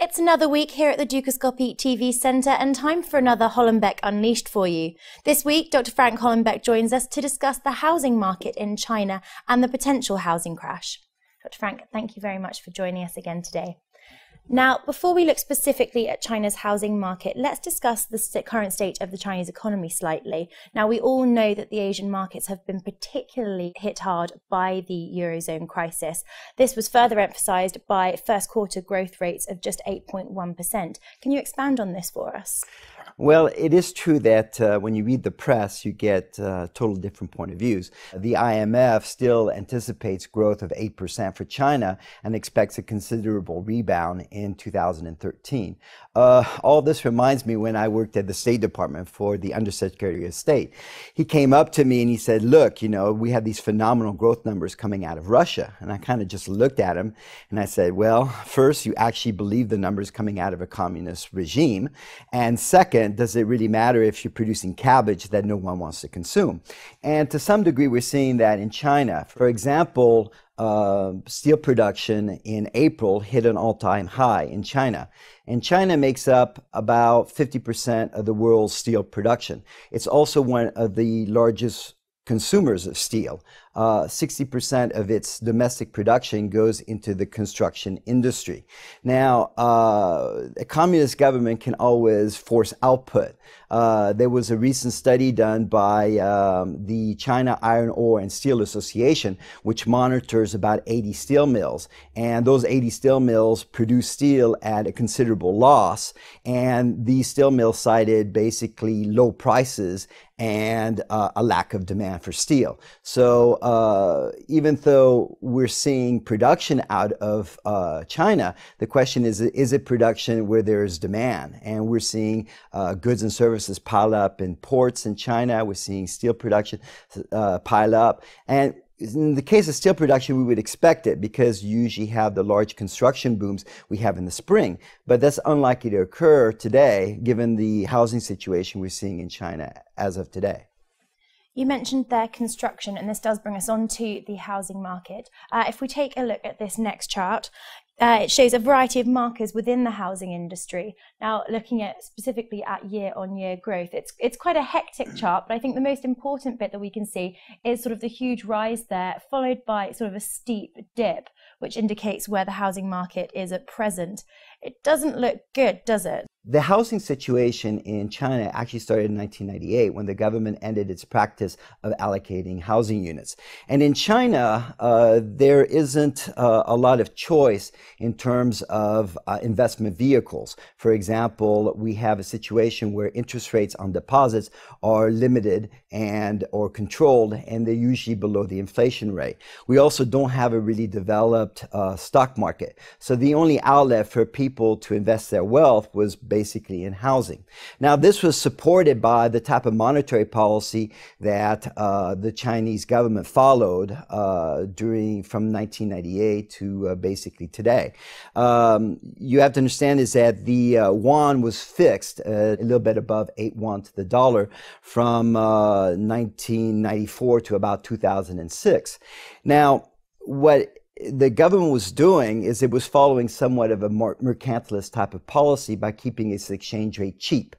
It's another week here at the Dukascopy TV Centre and time for another Hollenbeck Unleashed for you. This week, Dr. Frank Hollenbeck joins us to discuss the housing market in China and the potential housing crash. Dr. Frank, thank you very much for joining us again today. Now, before we look specifically at China's housing market, let's discuss the current state of the Chinese economy slightly. Now, we all know that the Asian markets have been particularly hit hard by the Eurozone crisis. This was further emphasised by first quarter growth rates of just 8.1%. Can you expand on this for us? Well, it is true that when you read the press, you get totally different point of views. The IMF still anticipates growth of 8% for China and expects a considerable rebound in 2013. All this reminds me when I worked at the State Department for the Undersecretary of State. He came up to me and he said, look, you know, we have these phenomenal growth numbers coming out of Russia. And I kind of just looked at him and I said, well, first, you actually believe the numbers coming out of a communist regime. And second, does it really matter if you're producing cabbage that no one wants to consume? And to some degree, we're seeing that in China. For example, steel production in April hit an all-time high in China. And China makes up about 50% of the world's steel production. It's also one of the largest consumers of steel. 60% of its domestic production goes into the construction industry. Now, a communist government can always force output. There was a recent study done by the China Iron Ore and Steel Association, which monitors about 80 steel mills. And those 80 steel mills produce steel at a considerable loss. And these steel mills cited basically low prices and a lack of demand for steel. So even though we're seeing production out of China, the question is it production where there is demand? And we're seeing goods and services pile up in ports in China. We're seeing steel production pile up. And in the case of steel production, we would expect it because you usually have the large construction booms we have in the spring. But that's unlikely to occur today, given the housing situation we're seeing in China as of today. You mentioned their construction, and this does bring us on to the housing market. If we take a look at this next chart, it shows a variety of markers within the housing industry. Now, looking at specifically at year-on-year growth, it's quite a hectic chart, but I think the most important bit that we can see is sort of the huge rise there, followed by sort of a steep dip, which indicates where the housing market is at present. It doesn't look good, does it? The housing situation in China actually started in 1998 when the government ended its practice of allocating housing units. And in China, there isn't a lot of choice in terms of investment vehicles. For example, we have a situation where interest rates on deposits are limited or controlled, and they're usually below the inflation rate. We also don't have a really developed stock market. So the only outlet for people to invest their wealth was basically in housing. Now, this was supported by the type of monetary policy that the Chinese government followed from 1998 to basically today. You have to understand is that the yuan was fixed a little bit above 8 yuan to the dollar from 1994 to about 2006. Now, what the government was doing is it was following somewhat of a mercantilist type of policy by keeping its exchange rate cheap.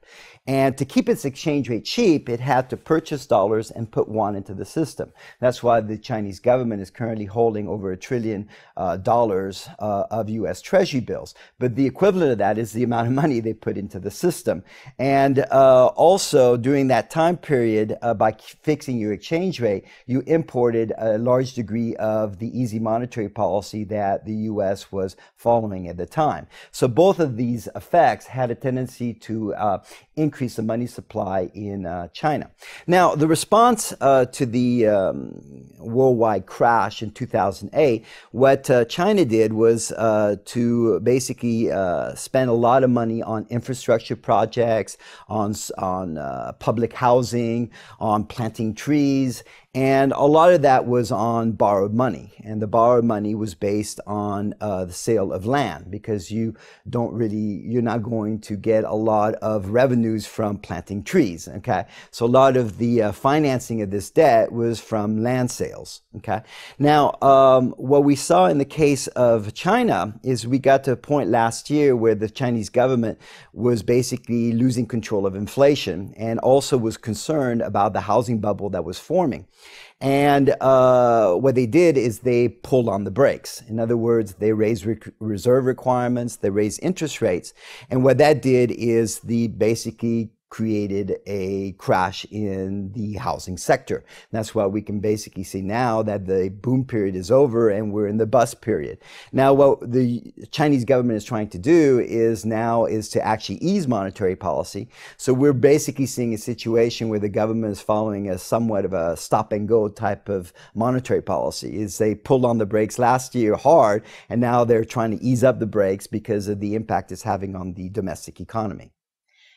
And to keep its exchange rate cheap, it had to purchase dollars and put yuan into the system. That's why the Chinese government is currently holding over $1 trillion of U.S. Treasury bills. But the equivalent of that is the amount of money they put into the system. And also during that time period, by fixing your exchange rate, you imported a large degree of the easy monetary policy that the U.S. was following at the time. So both of these effects had a tendency to increase the money supply in China. Now, the response to the worldwide crash in 2008, what China did was to basically spend a lot of money on infrastructure projects, on public housing, on planting trees, And a lot of that was on borrowed money. And the borrowed money was based on the sale of land, because you're not going to get a lot of revenues from planting trees, okay? So a lot of the financing of this debt was from land sales, okay? Now, what we saw in the case of China is we got to a point last year where the Chinese government was basically losing control of inflation and also was concerned about the housing bubble that was forming. And what they did is they pulled on the brakes. In other words, they raised reserve requirements, they raised interest rates. And what that did is basically created a crash in the housing sector. And that's why we can basically see now that the boom period is over and we're in the bust period. Now, what the Chinese government is trying to do is to actually ease monetary policy. So we're basically seeing a situation where the government is following a somewhat of a stop and go type of monetary policy. Is they pulled on the brakes last year hard, and now they're trying to ease up the brakes because of the impact it's having on the domestic economy.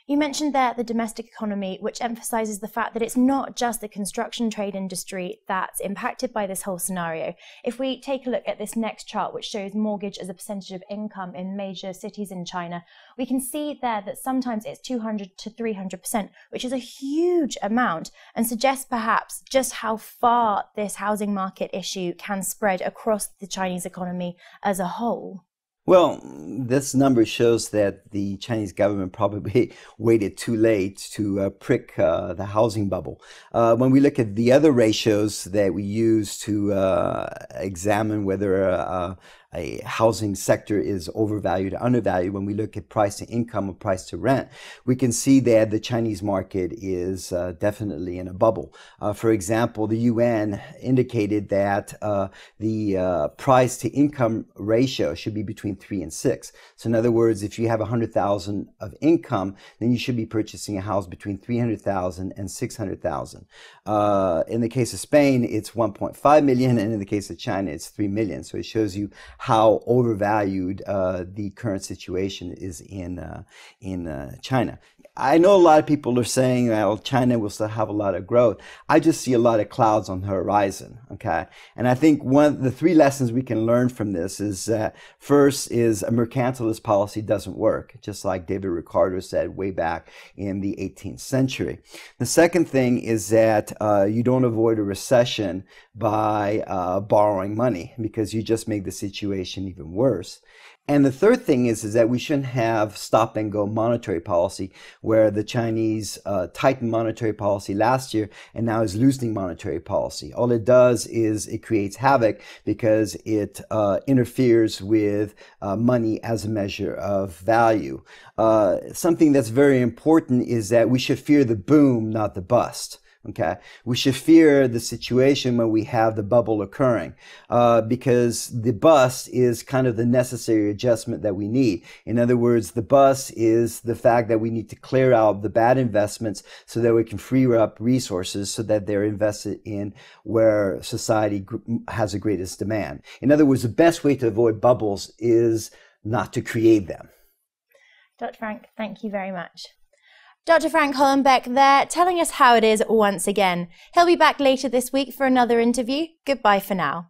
You mentioned there the domestic economy, which emphasizes the fact that it's not just the construction trade industry that's impacted by this whole scenario. If we take a look at this next chart, which shows mortgage as a percentage of income in major cities in China, we can see there that sometimes it's 200 to 300%, which is a huge amount, and suggests perhaps just how far this housing market issue can spread across the Chinese economy as a whole. Well, this number shows that the Chinese government probably waited too late to prick the housing bubble. When we look at the other ratios that we use to examine whether a housing sector is overvalued or undervalued, when we look at price to income or price to rent, we can see that the Chinese market is definitely in a bubble. For example, the UN indicated that the price to income ratio should be between 3 and 6. So in other words, if you have 100,000 of income, then you should be purchasing a house between 300,000 and 600,000. In the case of Spain, it's 1.5 million, and in the case of China, it's 3 million. So it shows you how overvalued the current situation is in China. I know a lot of people are saying, well, China will still have a lot of growth. I just see a lot of clouds on the horizon, okay? And I think one of the 3 lessons we can learn from this is first is a mercantilist policy doesn't work, just like David Ricardo said way back in the 18th century. The second thing is that you don't avoid a recession by borrowing money, because you just make the situation even worse. And the third thing is that we shouldn't have stop and go monetary policy, where the Chinese tightened monetary policy last year and now is loosening monetary policy. All it does is it creates havoc, because it interferes with money as a measure of value. Something that's very important is that we should fear the boom, not the bust. Okay, we should fear the situation when we have the bubble occurring, because the bust is kind of the necessary adjustment that we need. In other words, the bust is the fact that we need to clear out the bad investments so that we can free up resources so that they're invested in where society has the greatest demand. In other words, the best way to avoid bubbles is not to create them. Dr. Frank, thank you very much. Dr. Frank Hollenbeck there, telling us how it is once again. He'll be back later this week for another interview. Goodbye for now.